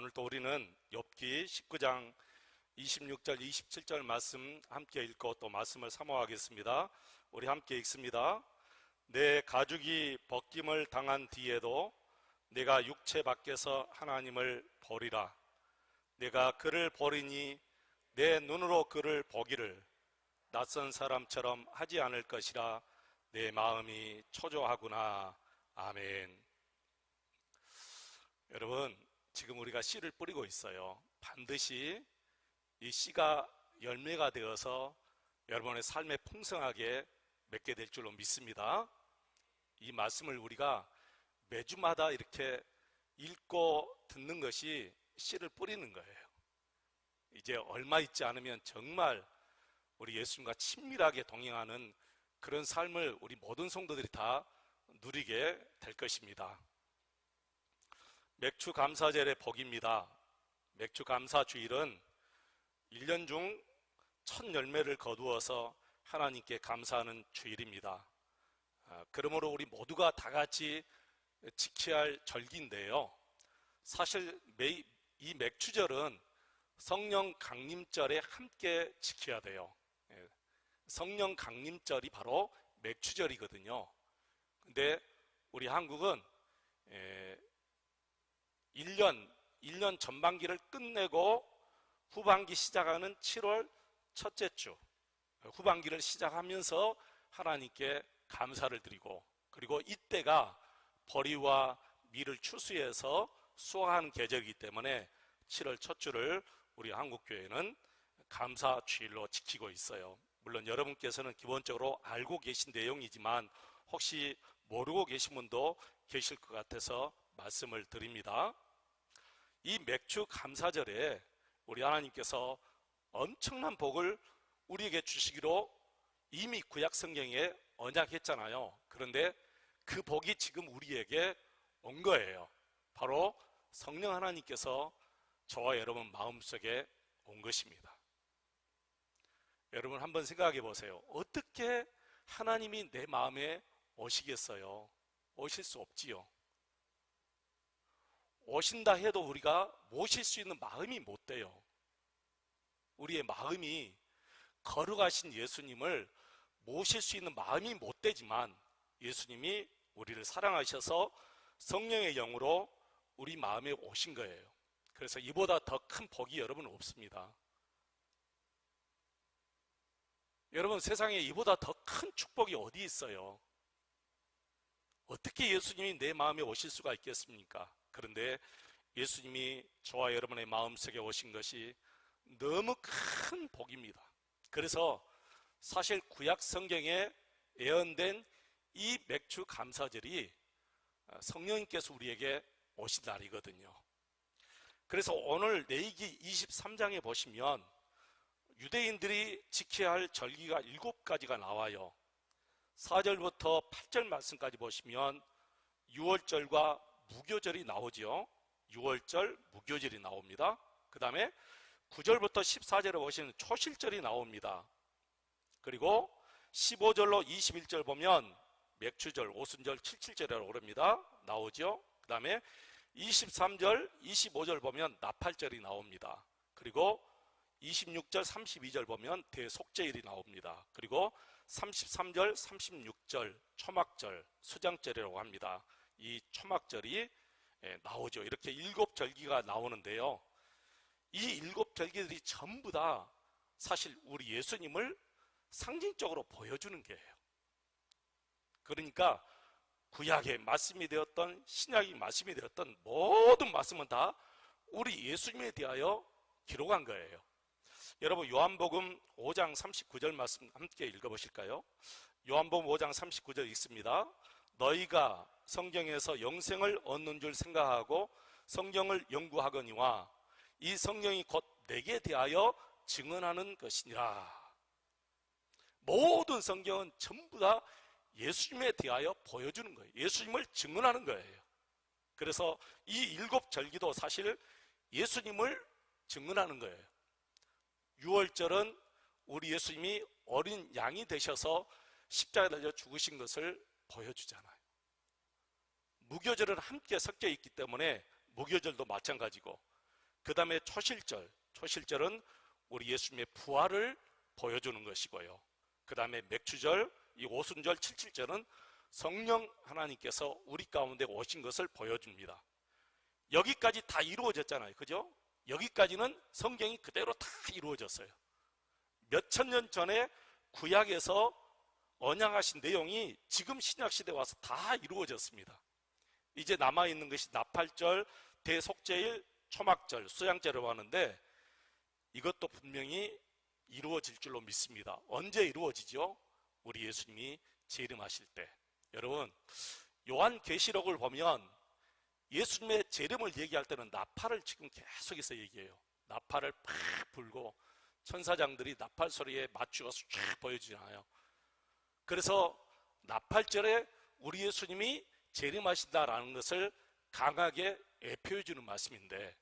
오늘 또 우리는 욥기 19장 26절 27절 말씀 함께 읽고 또 말씀을 사모하겠습니다. 우리 함께 읽습니다. 내 가죽이 벗김을 당한 뒤에도 내가 육체 밖에서 하나님을 버리라. 내가 그를 버리니 내 눈으로 그를 보기를 낯선 사람처럼 하지 않을 것이라. 내 마음이 초조하구나. 아멘. 여러분, 지금 우리가 씨를 뿌리고 있어요. 반드시 이 씨가 열매가 되어서 여러분의 삶에 풍성하게 맺게 될 줄로 믿습니다. 이 말씀을 우리가 매주마다 이렇게 읽고 듣는 것이 씨를 뿌리는 거예요. 이제 얼마 있지 않으면 정말 우리 예수님과 친밀하게 동행하는 그런 삶을 우리 모든 성도들이 다 누리게 될 것입니다. 맥주 감사절의 복입니다. 맥주 감사 주일은 1년 중 첫 열매를 거두어서 하나님께 감사하는 주일입니다. 그러므로 우리 모두가 다 같이 지켜야 할 절기인데요. 사실 이 맥주절은 성령 강림절에 함께 지켜야 돼요. 성령 강림절이 바로 맥주절이거든요. 근데 우리 한국은 1년 전반기를 끝내고 후반기 시작하는 7월 첫째 주, 후반기를 시작하면서 하나님께 감사를 드리고, 그리고 이때가 보리와 밀을 추수해서 수확하는 계절이기 때문에 7월 첫 주를 우리 한국교회는 감사 주일로 지키고 있어요. 물론 여러분께서는 기본적으로 알고 계신 내용이지만 혹시 모르고 계신 분도 계실 것 같아서 말씀을 드립니다. 이 맥주 감사절에 우리 하나님께서 엄청난 복을 우리에게 주시기로 이미 구약 성경에 언약했잖아요. 그런데 그 복이 지금 우리에게 온 거예요. 바로 성령 하나님께서 저와 여러분 마음속에 온 것입니다. 여러분 한번 생각해 보세요. 어떻게 하나님이 내 마음에 오시겠어요? 오실 수 없지요. 오신다 해도 우리가 모실 수 있는 마음이 못 돼요. 우리의 마음이 걸어가신 예수님을 모실 수 있는 마음이 못 되지만 예수님이 우리를 사랑하셔서 성령의 영으로 우리 마음에 오신 거예요. 그래서 이보다 더 큰 복이 여러분 없습니다. 여러분, 세상에 이보다 더 큰 축복이 어디 있어요? 어떻게 예수님이 내 마음에 오실 수가 있겠습니까? 그런데 예수님이 저와 여러분의 마음속에 오신 것이 너무 큰 복입니다. 그래서 사실 구약 성경에 예언된 이 맥주 감사절이 성령님께서 우리에게 오신 날이거든요. 그래서 오늘 레위기 23장에 보시면 유대인들이 지켜야 할 절기가 7가지가 나와요. 4절부터 8절 말씀까지 보시면 유월절과 무교절이 나오죠. 유월절, 무교절이 나옵니다. 그 다음에 9절부터 14절에 보시면 초실절이 나옵니다. 그리고 15절로 21절 보면 맥주절, 오순절, 칠칠절이라고 그럽니다. 나오죠. 그 다음에 23절, 25절 보면 나팔절이 나옵니다. 그리고 26절, 32절 보면 대속죄일이 나옵니다. 그리고 33절, 36절, 초막절, 수장절이라고 합니다. 이 초막절이 나오죠. 이렇게 7절기가 나오는데요. 이 7절기들이 전부 다 사실 우리 예수님을 상징적으로 보여주는 게예요. 그러니까 구약의 말씀이 되었던 신약의 말씀이 되었던 모든 말씀은 다 우리 예수님에 대하여 기록한 거예요. 여러분, 요한복음 5장 39절 말씀 함께 읽어보실까요? 요한복음 5장 39절 읽습니다. 너희가 성경에서 영생을 얻는 줄 생각하고 성경을 연구하거니와 이 성경이 곧 내게 대하여 증언하는 것이니라. 모든 성경은 전부 다 예수님에 대하여 보여주는 거예요. 예수님을 증언하는 거예요. 그래서 이 7절기도 사실 예수님을 증언하는 거예요. 6월절은 우리 예수님이 어린 양이 되셔서 십자가에 달려 죽으신 것을 보여주잖아요. 무교절은 함께 섞여 있기 때문에 무교절도 마찬가지고, 그 다음에 초실절. 초실절은 우리 예수님의 부활을 보여주는 것이고요. 그 다음에 맥주절, 이 오순절, 칠칠절은 성령 하나님께서 우리 가운데 오신 것을 보여줍니다. 여기까지 다 이루어졌잖아요. 그죠? 여기까지는 성경이 그대로 다 이루어졌어요. 몇천 년 전에 구약에서 언약하신 내용이 지금 신약시대에 와서 다 이루어졌습니다. 이제 남아있는 것이 나팔절, 대속죄일, 초막절, 수양절이라고 하는데 이것도 분명히 이루어질 줄로 믿습니다. 언제 이루어지죠? 우리 예수님이 재림하실 때. 여러분, 요한계시록을 보면 예수님의 재림을 얘기할 때는 나팔을 지금 계속해서 얘기해요. 나팔을 팍 불고 천사장들이 나팔 소리에 맞추어서 쫙 보여주잖아요. 그래서 나팔절에 우리 예수님이 재림하신다라는 것을 강하게 애표해주는 말씀인데,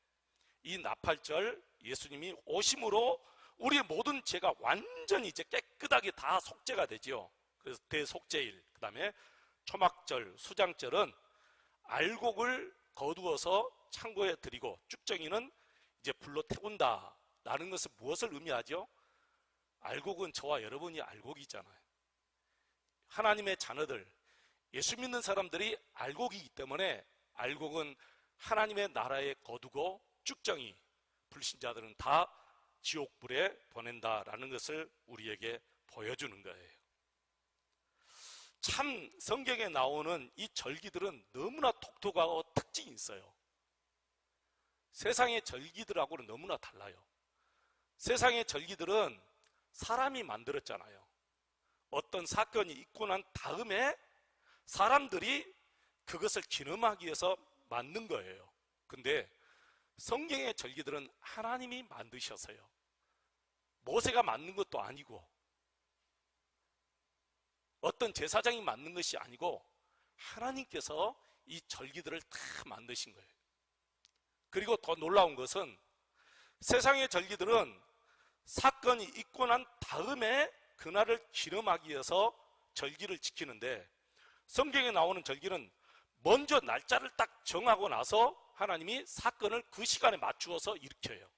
이 나팔절 예수님이 오심으로 우리의 모든 죄가 완전히 이제 깨끗하게 다 속죄가 되죠. 그래서 대속죄일, 그 다음에 초막절, 수장절은 알곡을 거두어서 창고에 드리고 쭉정이는 이제 불로 태운다 라는 것은 무엇을 의미하죠? 알곡은 저와 여러분이 알곡이잖아요. 하나님의 자녀들, 예수 믿는 사람들이 알곡이기 때문에 알곡은 하나님의 나라에 거두고 쭉정이 불신자들은 다 지옥불에 보낸다라는 것을 우리에게 보여주는 거예요. 참 성경에 나오는 이 절기들은 너무나 독특하고 특징이 있어요. 세상의 절기들하고는 너무나 달라요. 세상의 절기들은 사람이 만들었잖아요. 어떤 사건이 있고 난 다음에 사람들이 그것을 기념하기 위해서 만든 거예요. 근데 성경의 절기들은 하나님이 만드셨어요. 모세가 만든 것도 아니고 어떤 제사장이 만든 것이 아니고 하나님께서 이 절기들을 다 만드신 거예요. 그리고 더 놀라운 것은 세상의 절기들은 사건이 있고 난 다음에 그날을 기념하기 위해서 절기를 지키는데, 성경에 나오는 절기는 먼저 날짜를 딱 정하고 나서 하나님이 사건을 그 시간에 맞추어서 일으켜요.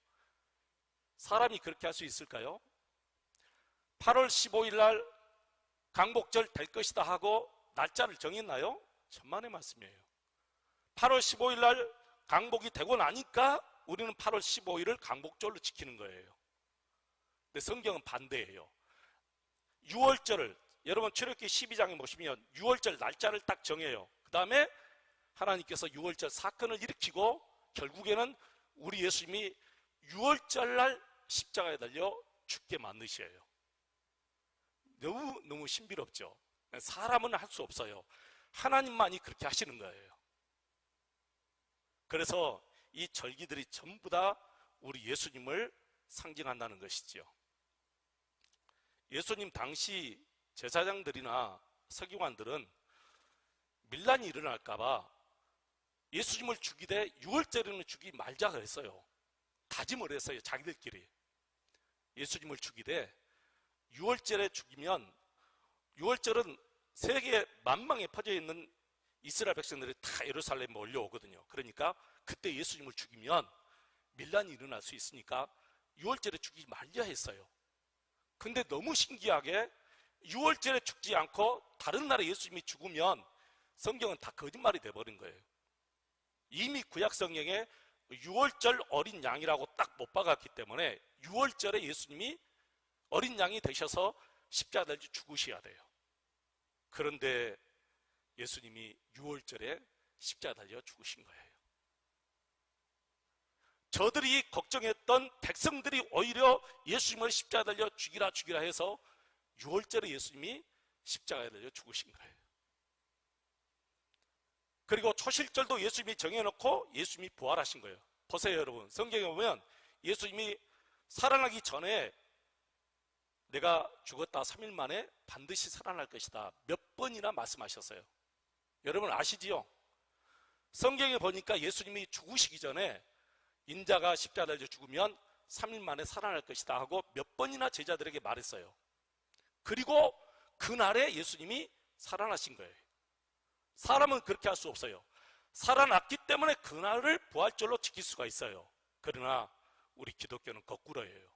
사람이 그렇게 할 수 있을까요? 8월 15일 날 강복절 될 것이다 하고 날짜를 정했나요? 천만의 말씀이에요. 8월 15일 날 강복이 되고 나니까 우리는 8월 15일을 강복절로 지키는 거예요. 근데 성경은 반대예요. 6월절을, 여러분 출애굽기 12장에 보시면 6월절 날짜를 딱 정해요. 그 다음에 하나님께서 6월절 사건을 일으키고 결국에는 우리 예수님이 6월절 날 십자가에 달려 죽게 만드셔요. 너무 신비롭죠. 사람은 할 수 없어요. 하나님만이 그렇게 하시는 거예요. 그래서 이 절기들이 전부 다 우리 예수님을 상징한다는 것이지요. 예수님 당시 제사장들이나 서기관들은 밀란이 일어날까봐 예수님을 죽이되 6월절에는 죽이지 말자 그랬어요. 다짐을 했어요. 자기들끼리. 예수님을 죽이되 6월절에 죽이면, 6월절은 세계 만방에 퍼져 있는 이스라엘 백성들이 다 예루살렘에 몰려오거든요. 그러니까 그때 예수님을 죽이면 밀란이 일어날 수 있으니까 6월절에 죽이지 말려 했어요. 근데 너무 신기하게 6월절에 죽지 않고 다른 날에 예수님이 죽으면 성경은 다 거짓말이 돼버린 거예요. 이미 구약 성경에 6월절 어린 양이라고 딱 못 박았기 때문에 6월절에 예수님이 어린 양이 되셔서 십자가 달려 죽으셔야 돼요. 그런데 예수님이 6월절에 십자가 달려 죽으신 거예요. 저들이 걱정했던 백성들이 오히려 예수님을 십자가 달려 죽이라 해서 6월절에 예수님이 십자가에 달려 죽으신 거예요. 그리고 초실절도 예수님이 정해놓고 예수님이 부활하신 거예요. 보세요 여러분, 성경에 보면 예수님이 살아나기 전에 내가 죽었다 3일 만에 반드시 살아날 것이다 몇 번이나 말씀하셨어요. 여러분 아시지요? 성경에 보니까 예수님이 죽으시기 전에 인자가 십자가에 달려 죽으면 3일 만에 살아날 것이다 하고 몇 번이나 제자들에게 말했어요. 그리고 그날에 예수님이 살아나신 거예요. 사람은 그렇게 할 수 없어요. 살아났기 때문에 그날을 부활절로 지킬 수가 있어요. 그러나 우리 기독교는 거꾸로예요.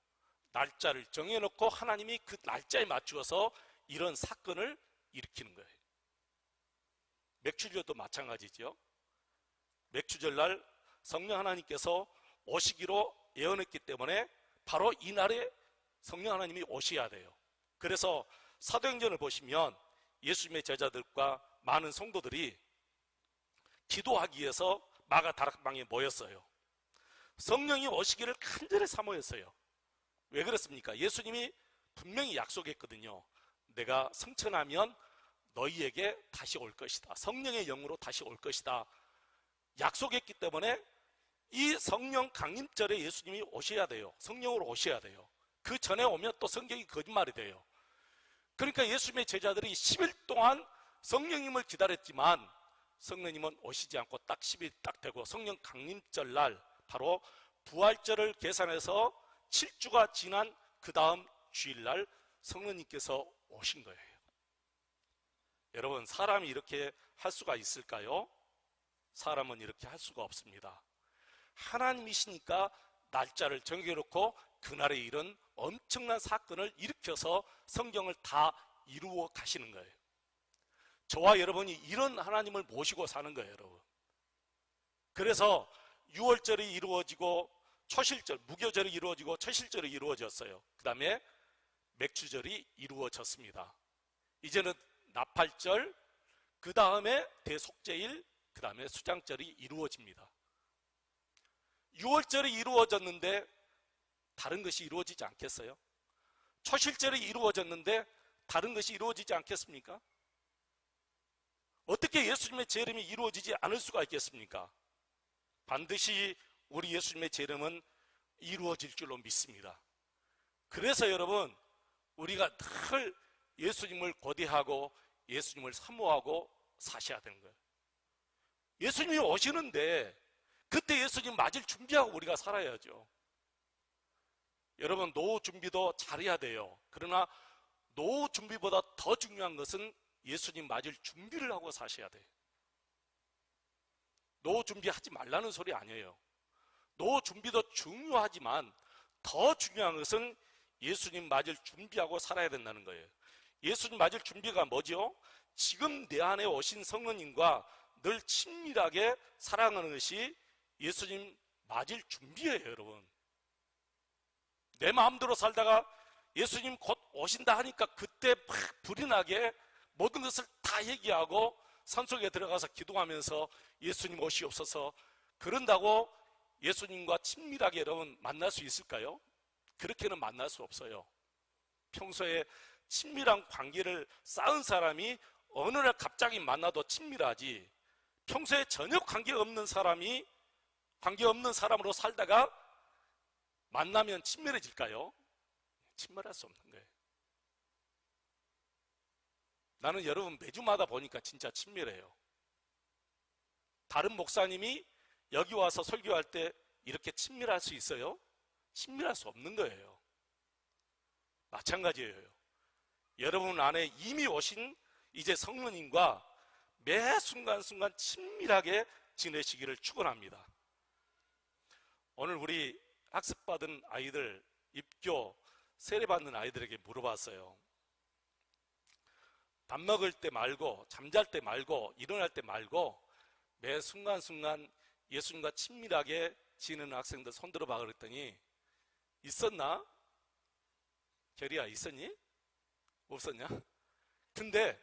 날짜를 정해놓고 하나님이 그 날짜에 맞추어서 이런 사건을 일으키는 거예요. 맥추절도 마찬가지죠. 맥추절날 성령 하나님께서 오시기로 예언했기 때문에 바로 이날에 성령 하나님이 오셔야 돼요. 그래서 사도행전을 보시면 예수님의 제자들과 많은 성도들이 기도하기 위해서 마가 다락방에 모였어요. 성령이 오시기를 간절히 사모했어요. 왜 그렇습니까? 예수님이 분명히 약속했거든요. 내가 승천하면 너희에게 다시 올 것이다. 성령의 영으로 다시 올 것이다. 약속했기 때문에 이 성령 강림절에 예수님이 오셔야 돼요. 성령으로 오셔야 돼요. 그 전에 오면 또 성경이 거짓말이 돼요. 그러니까 예수님의 제자들이 10일 동안 성령님을 기다렸지만 성령님은 오시지 않고 딱 10일 딱 되고 성령 강림절 날 바로 부활절을 계산해서 7주가 지난 그 다음 주일날 성령님께서 오신 거예요. 여러분, 사람이 이렇게 할 수가 있을까요? 사람은 이렇게 할 수가 없습니다. 하나님이시니까 날짜를 정해놓고 그날에 이런 엄청난 사건을 일으켜서 성경을 다 이루어 가시는 거예요. 저와 여러분이 이런 하나님을 모시고 사는 거예요, 여러분. 그래서 유월절이 이루어지고 초실절, 무교절이 이루어지고 초실절이 이루어졌어요. 그 다음에 맥추절이 이루어졌습니다. 이제는 나팔절, 그 다음에 대속제일, 그 다음에 수장절이 이루어집니다. 유월절이 이루어졌는데 다른 것이 이루어지지 않겠어요? 초실절이 이루어졌는데 다른 것이 이루어지지 않겠습니까? 어떻게 예수님의 재림이 이루어지지 않을 수가 있겠습니까? 반드시 우리 예수님의 재림은 이루어질 줄로 믿습니다. 그래서 여러분, 우리가 늘 예수님을 고대하고 예수님을 사모하고 사셔야 되는 거예요. 예수님이 오시는데 그때 예수님 맞을 준비하고 우리가 살아야죠. 여러분, 노후 준비도 잘해야 돼요. 그러나 노후 준비보다 더 중요한 것은 예수님 맞을 준비를 하고 사셔야 돼요. 노후 준비하지 말라는 소리 아니에요. 노후 준비도 중요하지만 더 중요한 것은 예수님 맞을 준비하고 살아야 된다는 거예요. 예수님 맞을 준비가 뭐죠? 지금 내 안에 오신 성령님과 늘 친밀하게 사랑하는 것이 예수님 맞을 준비예요, 여러분. 내 마음대로 살다가 예수님 곧 오신다 하니까 그때 막 불이 나게 모든 것을 다 얘기하고 산속에 들어가서 기도하면서 예수님 오시옵소서, 그런다고 예수님과 친밀하게 여러분 만날 수 있을까요? 그렇게는 만날 수 없어요. 평소에 친밀한 관계를 쌓은 사람이 어느 날 갑자기 만나도 친밀하지, 평소에 전혀 관계없는 사람이 관계없는 사람으로 살다가 만나면 친밀해질까요? 친밀할 수 없는 거예요. 나는 여러분 매주마다 보니까 진짜 친밀해요. 다른 목사님이 여기 와서 설교할 때 이렇게 친밀할 수 있어요? 친밀할 수 없는 거예요. 마찬가지예요. 여러분 안에 이미 오신 이제 성령님과 매 순간순간 친밀하게 지내시기를 축원합니다. 오늘 우리 학습받은 아이들, 입교, 세례받는 아이들에게 물어봤어요. 밥 먹을 때 말고, 잠잘 때 말고, 일어날 때 말고 매 순간순간 예수님과 친밀하게 지내는 학생들 손 들어봐 그랬더니 있었나? 결이야, 있었니? 없었냐? 근데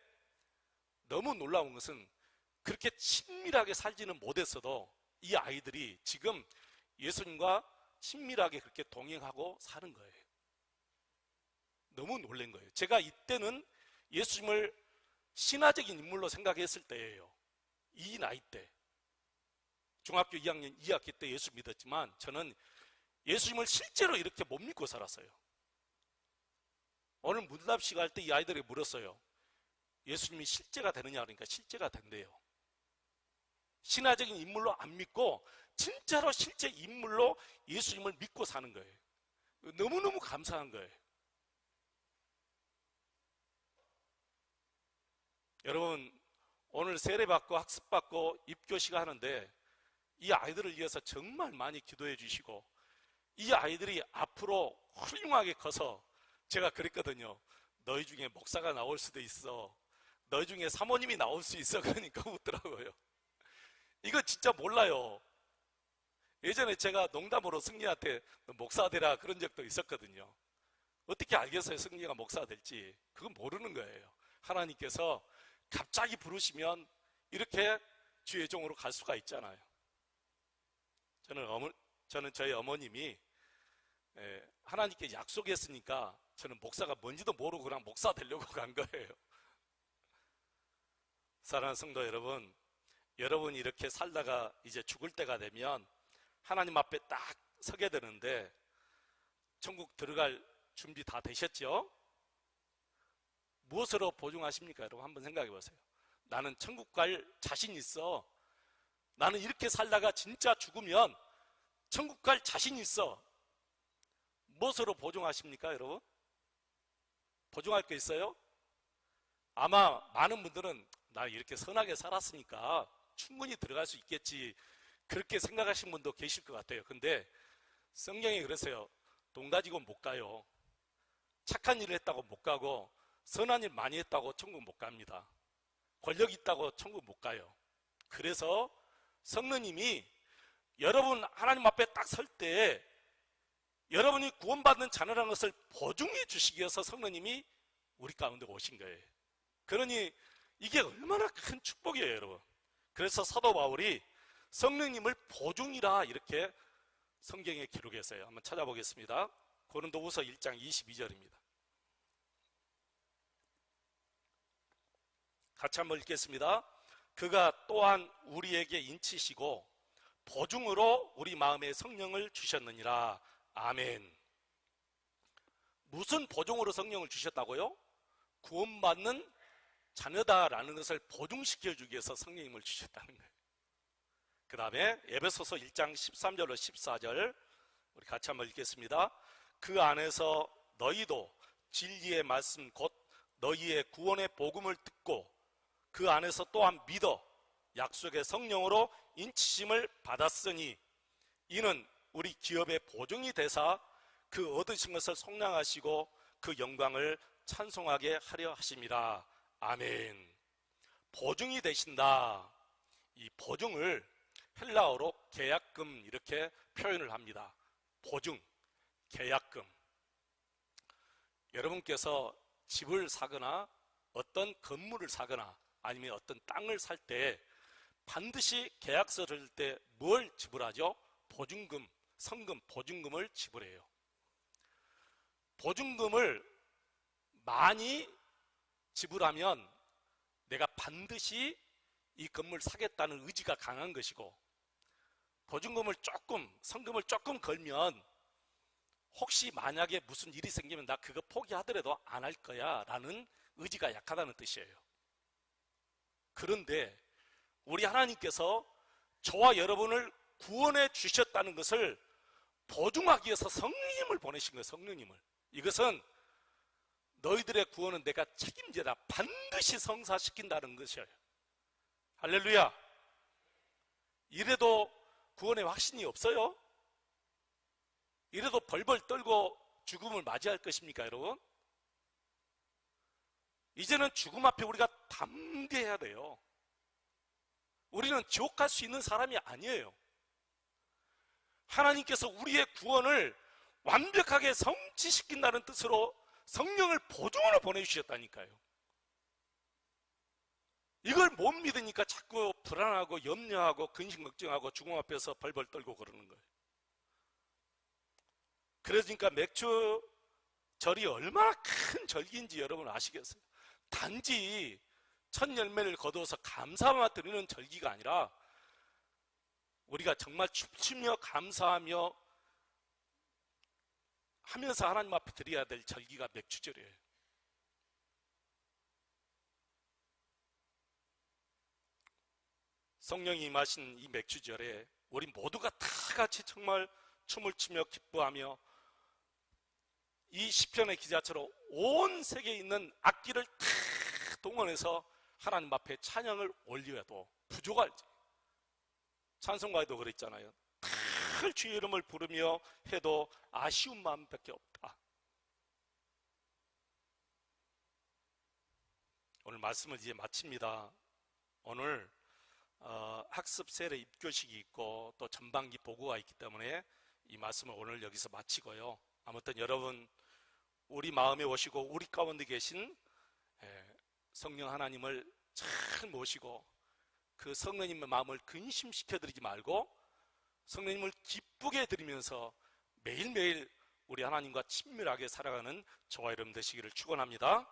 너무 놀라운 것은 그렇게 친밀하게 살지는 못했어도 이 아이들이 지금 예수님과 친밀하게 그렇게 동행하고 사는 거예요. 너무 놀란 거예요. 제가 이때는 예수님을 신화적인 인물로 생각했을 때예요. 이 나이 때. 중학교 2학년 2학기 때 예수 믿었지만 저는 예수님을 실제로 이렇게 못 믿고 살았어요. 오늘 문답식 할 때 이 아이들에게 물었어요. 예수님이 실제가 되느냐 그러니까 실제가 된대요. 신화적인 인물로 안 믿고 진짜로 실제 인물로 예수님을 믿고 사는 거예요. 너무너무 감사한 거예요. 여러분, 오늘 세례받고 학습받고 입교식 하는데 이 아이들을 위해서 정말 많이 기도해 주시고 이 아이들이 앞으로 훌륭하게 커서 제가 그랬거든요. 너희 중에 목사가 나올 수도 있어. 너희 중에 사모님이 나올 수 있어. 그러니까 웃더라고요. 이거 진짜 몰라요. 예전에 제가 농담으로 승리한테 너 목사 되라 그런 적도 있었거든요. 어떻게 알겠어요? 승리가 목사가 될지. 그건 모르는 거예요. 하나님께서 갑자기 부르시면 이렇게 주의 종으로 갈 수가 있잖아요. 저는 저희 어머님이 하나님께 약속했으니까 저는 목사가 뭔지도 모르고 그냥 목사 되려고 간 거예요. 사랑하는 성도 여러분, 여러분이 이렇게 살다가 이제 죽을 때가 되면 하나님 앞에 딱 서게 되는데 천국 들어갈 준비 다 되셨죠? 무엇으로 보증하십니까? 여러분 한번 생각해 보세요. 나는 천국 갈 자신 있어. 나는 이렇게 살다가 진짜 죽으면 천국 갈 자신 있어. 무엇으로 보증하십니까, 여러분? 보증할 거 있어요? 아마 많은 분들은 나 이렇게 선하게 살았으니까 충분히 들어갈 수 있겠지, 그렇게 생각하시는 분도 계실 것 같아요. 근데 성경이 그러세요. 돈 가지고 못 가요. 착한 일을 했다고 못 가고, 선한 일 많이 했다고 천국 못 갑니다. 권력 있다고 천국 못 가요. 그래서 성령님이 여러분 하나님 앞에 딱 설 때 여러분이 구원받는 자녀라는 것을 보증해 주시기 위해서 성령님이 우리 가운데 오신 거예요. 그러니 이게 얼마나 큰 축복이에요, 여러분. 그래서 사도 바울이 성령님을 보증이라 이렇게 성경에 기록했어요. 한번 찾아보겠습니다. 고린도후서 1장 22절입니다. 같이 한번 읽겠습니다. 그가 또한 우리에게 인치시고 보증으로 우리 마음에 성령을 주셨느니라. 아멘. 무슨 보증으로 성령을 주셨다고요? 구원받는 자녀다라는 것을 보증시켜주기 위해서 성령님을 주셨다는 거예요. 그 다음에 에베소서 1장 13절로 14절 우리 같이 한번 읽겠습니다. 그 안에서 너희도 진리의 말씀 곧 너희의 구원의 복음을 듣고 그 안에서 또한 믿어 약속의 성령으로 인치심을 받았으니 이는 우리 기업의 보증이 되사 그 얻으신 것을 속량하시고 그 영광을 찬송하게 하려 하심이라. 아멘. 보증이 되신다. 이 보증을 헬라어로 계약금 이렇게 표현을 합니다. 보증, 계약금. 여러분께서 집을 사거나 어떤 건물을 사거나 아니면 어떤 땅을 살 때 반드시 계약서를 쓸 때 뭘 지불하죠? 보증금, 성금, 보증금을 지불해요. 보증금을 많이 지불하면 내가 반드시 이 건물 사겠다는 의지가 강한 것이고, 보증금을 조금, 성금을 조금 걸면 혹시 만약에 무슨 일이 생기면 나 그거 포기하더라도 안 할 거야 라는 의지가 약하다는 뜻이에요. 그런데 우리 하나님께서 저와 여러분을 구원해 주셨다는 것을 보증하기 위해서 성령님을 보내신 거예요. 성령님을. 이것은 너희들의 구원은 내가 책임져다 반드시 성사시킨다는 것이에요. 할렐루야. 이래도 구원의 확신이 없어요? 이래도 벌벌 떨고 죽음을 맞이할 것입니까, 여러분? 이제는 죽음 앞에 우리가 담대해야 돼요. 우리는 지옥 갈 수 있는 사람이 아니에요. 하나님께서 우리의 구원을 완벽하게 성취시킨다는 뜻으로 성령을 보증으로 보내주셨다니까요. 이걸 못 믿으니까 자꾸 불안하고 염려하고 근심 걱정하고 죽음 앞에서 벌벌 떨고 그러는 거예요. 그러니까 맥주절이 얼마나 큰 절기인지 여러분 아시겠어요? 단지 첫 열매를 거두어서 감사만 드리는 절기가 아니라 우리가 정말 춤추며 감사하며 하면서 하나님 앞에 드려야 될 절기가 맥주절이에요. 성령이 임하신 이 맥주절에 우리 모두가 다 같이 정말 춤을 추며 기뻐하며 이 시편의 기자처럼 온 세계에 있는 악기를 다 동원해서 하나님 앞에 찬양을 올려도 부족할지. 찬송가에도 그랬잖아요. 다 온종일 주의 이름을 부르며 해도 아쉬운 마음밖에 없다. 오늘 말씀을 이제 마칩니다. 오늘 학습 세례 입교식이 있고 또 전반기 보고가 있기 때문에 이 말씀을 오늘 여기서 마치고요. 아무튼 여러분, 우리 마음에 오시고 우리 가운데 계신 성령 하나님을 잘 모시고 그 성령님의 마음을 근심시켜드리지 말고 성령님을 기쁘게 드리면서 매일매일 우리 하나님과 친밀하게 살아가는 저와 여러분 되시기를 축원합니다.